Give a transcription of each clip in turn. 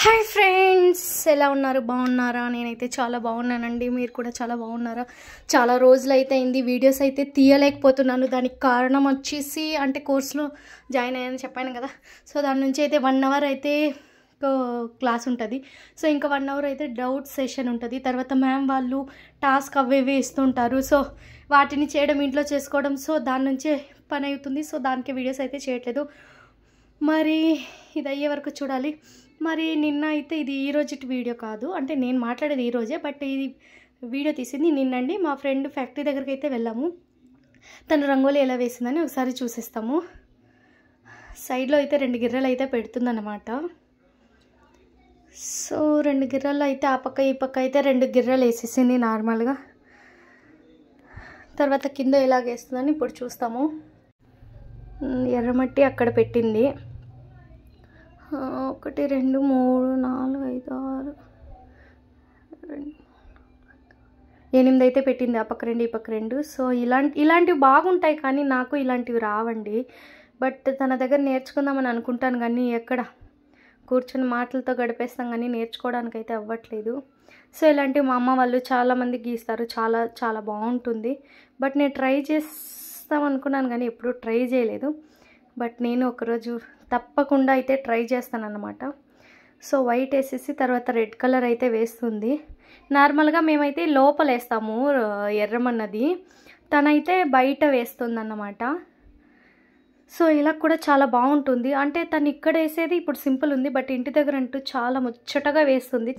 Hi friends, ఎలా ఉన్నారు? బాగున్నారా? నేనైతే చాలా బాగున్నానండి. మీరు కూడా చాలా బాగున్నారా? చాలా రోజులు అయితే అయింది వీడియోస్ అయితే తీయలేకపోతున్నాను. దానికి కారణం వచ్చేసి అంటే కోర్సులో జాయిన్ అయ్యానని చెప్పాను కదా. సో దాని నుంచి అయితే 1 అవర్ అయితే క్లాస్ ఉంటుంది. సో ఇంకా 1 అవర్ అయితే డౌట్ సెషన్ ఉంటుంది. తర్వాత మ్యామ్ వాళ్ళు టాస్క్ అవి ఇస్తుంటారు. సో వాటిని చేయడం, ఇంట్లో చేసుకోవడం, సో దాని నుంచే పని అవుతుంది. సో దానికి వీడియోస్ అయితే చేయట్లేదు. మరి ఇది అయ్యే వరకు చూడాలి. మరి నిన్న అయితే ఇది ఈరోజు వీడియో కాదు, అంటే నేను మాట్లాడేది ఈరోజే, బట్ ఇది వీడియో తీసింది నిన్నండి. మా ఫ్రెండ్ ఫ్యాక్టరీ దగ్గరికి అయితే వెళ్ళాము. తను రంగోలీ ఎలా వేసిందని ఒకసారి చూసేస్తాము. సైడ్లో అయితే 2 గిర్రలు అయితే పెడుతుందన్నమాట. సో 2 గిర్రలు అయితే ఆ పక్క ఈ పక్క అయితే 2 గిర్రలు వేసేసింది నార్మల్గా. తర్వాత కింద ఎలాగేస్తుందని ఇప్పుడు చూస్తాము. ఎర్రమట్టి అక్కడ పెట్టింది. 1 2 3 4 5 6 8 అయితే పెట్టింది. ఆ పక్క 2 ఈ పక్క 2. సో ఇలాంటివి బాగుంటాయి, కానీ నాకు ఇలాంటివి రావండి. బట్ తన దగ్గర నేర్చుకుందామని అనుకుంటాను, కానీ ఎక్కడ కూర్చొని మాటలతో గడిపేస్తాం, కానీ నేర్చుకోవడానికి అయితే అవ్వట్లేదు. సో ఇలాంటివి మా అమ్మ వాళ్ళు చాలామంది గీస్తారు, చాలా చాలా బాగుంటుంది. బట్ నేను ట్రై చేస్తామనుకున్నాను, కానీ ఎప్పుడూ ట్రై చేయలేదు. బట్ నేను ఒకరోజు తప్పకుండా అయితే ట్రై చేస్తానన్నమాట. సో వైట్ వేసేసి తర్వాత రెడ్ కలర్ అయితే వేస్తుంది. నార్మల్గా మేమైతే లోపల వేస్తాము ఎర్రమన్నది, తనైతే బయట వేస్తుందన్నమాట. సో ఇలా కూడా చాలా బాగుంటుంది. అంటే తను ఇక్కడ వేసేది ఇప్పుడు సింపుల్ ఉంది, బట్ ఇంటి దగ్గర అంటూ చాలా ముచ్చటగా వేస్తుంది.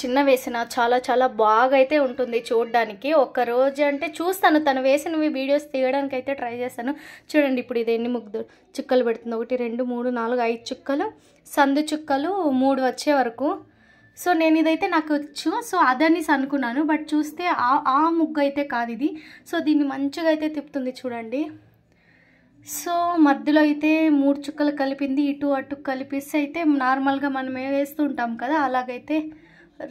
చిన్న వేసిన చాలా చాలా బాగా అయితే ఉంటుంది చూడడానికి. ఒక్కరోజు అంటే చూస్తాను, తను వేసినవి వీడియోస్ తీయడానికి అయితే ట్రై చేస్తాను. చూడండి ఇప్పుడు ఇది ఎన్ని చుక్కలు పెడుతుంది. 1 2 3 4 5 చుక్కలు, సందు చుక్కలు 3 వచ్చే వరకు. సో నేను ఇదైతే నాకు వచ్చు, సో అదనేసి అనుకున్నాను. బట్ చూస్తే ఆ ముగ్గు అయితే కాదు ఇది. సో దీన్ని మంచిగా అయితే తిప్పుతుంది చూడండి. సో మధ్యలో అయితే 3 చుక్కలు కలిపింది, ఇటు అటు కలిపేసి అయితే నార్మల్గా మనం వేస్తూ ఉంటాం కదా, అలాగైతే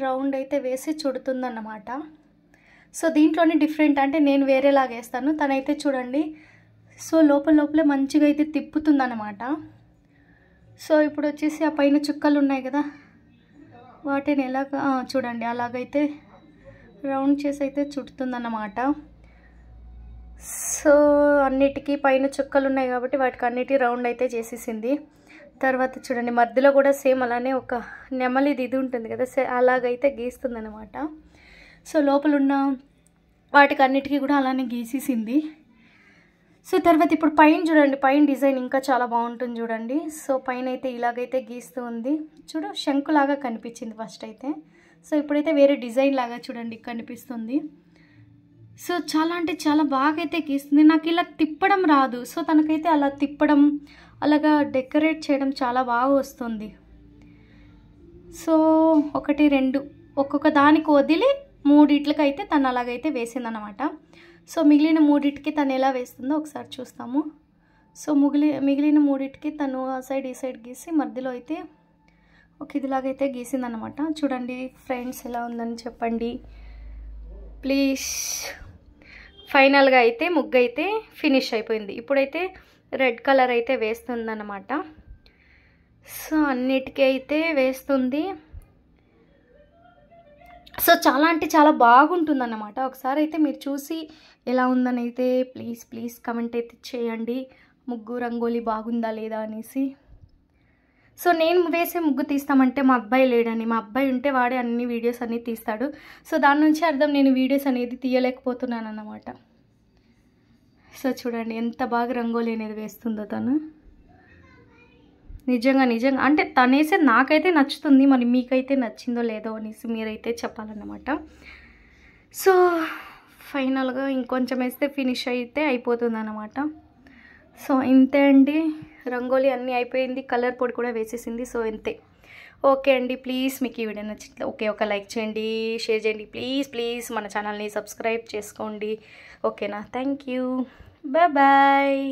రౌండ్ అయితే వేసి చుడుతుందన్నమాట. సో దీంట్లోనే డిఫరెంట్, అంటే నేను వేరేలాగా వేస్తాను, తనైతే చూడండి. సో లోపలే మంచిగా అయితే తిప్పుతుందన్నమాట. సో ఇప్పుడు వచ్చేసి ఆ పైన చుక్కలు ఉన్నాయి కదా, వాటిని ఎలాగ చూడండి అలాగైతే రౌండ్ చేసి అయితే చుడుతుందన్నమాట. సో అన్నిటికీ పైన చుక్కలు ఉన్నాయి కాబట్టి వాటికి అన్నిటి రౌండ్ అయితే చేసేసింది. తర్వాత చూడండి మధ్యలో కూడా సేమ్ అలానే ఒక నెమలిది ఇది ఉంటుంది కదా, అలాగైతే గీస్తుంది అనమాట. సో లోపల ఉన్న వాటికి అన్నిటికీ కూడా అలానే గీసేసింది. సో తర్వాత ఇప్పుడు పైన చూడండి, పైన డిజైన్ ఇంకా చాలా బాగుంటుంది చూడండి. సో పైన అయితే ఇలాగైతే గీస్తూ ఉంది. చూడు శంకులాగా కనిపించింది ఫస్ట్ అయితే. సో ఇప్పుడైతే వేరే డిజైన్ లాగా చూడండి కనిపిస్తుంది. సో చాలా అంటే చాలా బాగా అయితే గీస్తుంది. నాకు ఇలా తిప్పడం రాదు, సో తనకైతే అలా తిప్పడం, అలాగా డెకరేట్ చేయడం చాలా బాగా వస్తుంది. సో 1 2 ఒక్కొక్క దానికి వదిలి 3 అయితే తను అలాగైతే వేసిందనమాట. సో మిగిలిన 3 తను ఎలా వేస్తుందో ఒకసారి చూస్తాము. సో మిగిలిన 3 తను ఆ సైడ్ ఈ సైడ్ గీసి మధ్యలో అయితే ఒక ఇదిలాగైతే గీసిందనమాట. చూడండి ఫ్రెండ్స్, ఎలా ఉందని చెప్పండి ప్లీజ్. ఫైనల్గా అయితే ముగ్గు అయితే ఫినిష్ అయిపోయింది. ఇప్పుడైతే రెడ్ కలర్ అయితే వేస్తుందన్నమాట. సో అన్నిటికీ అయితే వేస్తుంది. సో చాలా అంటే చాలా బాగుంటుందన్నమాట. ఒకసారి అయితే మీరు చూసి ఎలా ఉందని అయితే ప్లీజ్ కమెంట్ అయితే చేయండి. ముగ్గు రంగోలీ బాగుందా లేదా అనేసి. సో నేను వేసే ముగ్గు తీస్తామంటే మా అబ్బాయి లేడని, మా అబ్బాయి ఉంటే వాడే అన్ని వీడియోస్ అన్నీ తీస్తాడు. సో దాని నుంచి అర్థం నేను వీడియోస్ అనేది తీయలేకపోతున్నాను అన్నమాట. సో చూడండి ఎంత బాగా రంగోలీ అనేది వేస్తుందో తను. నిజంగా అంటే తను వేసేది నాకైతే నచ్చుతుంది, మరి మీకైతే నచ్చిందో లేదో అనేసి మీరైతే చెప్పాలన్నమాట. సో ఫైనల్గా ఇంకొంచెం వేస్తే ఫినిష్ అయితే అయిపోతుంది అన్నమాట. సో ఇంతే అండి, రంగోలీ అన్నీ అయిపోయింది. కలర్ పొడి కూడా వేసేసింది. సో ఇంతే. ఓకే అండి, ప్లీజ్ మీకు ఈ వీడియో నచ్చితే ఒక లైక్ చేయండి, షేర్ చేయండి, ప్లీజ్ మన ఛానల్ని సబ్స్క్రైబ్ చేసుకోండి. ఓకేనా? Thank you, bye.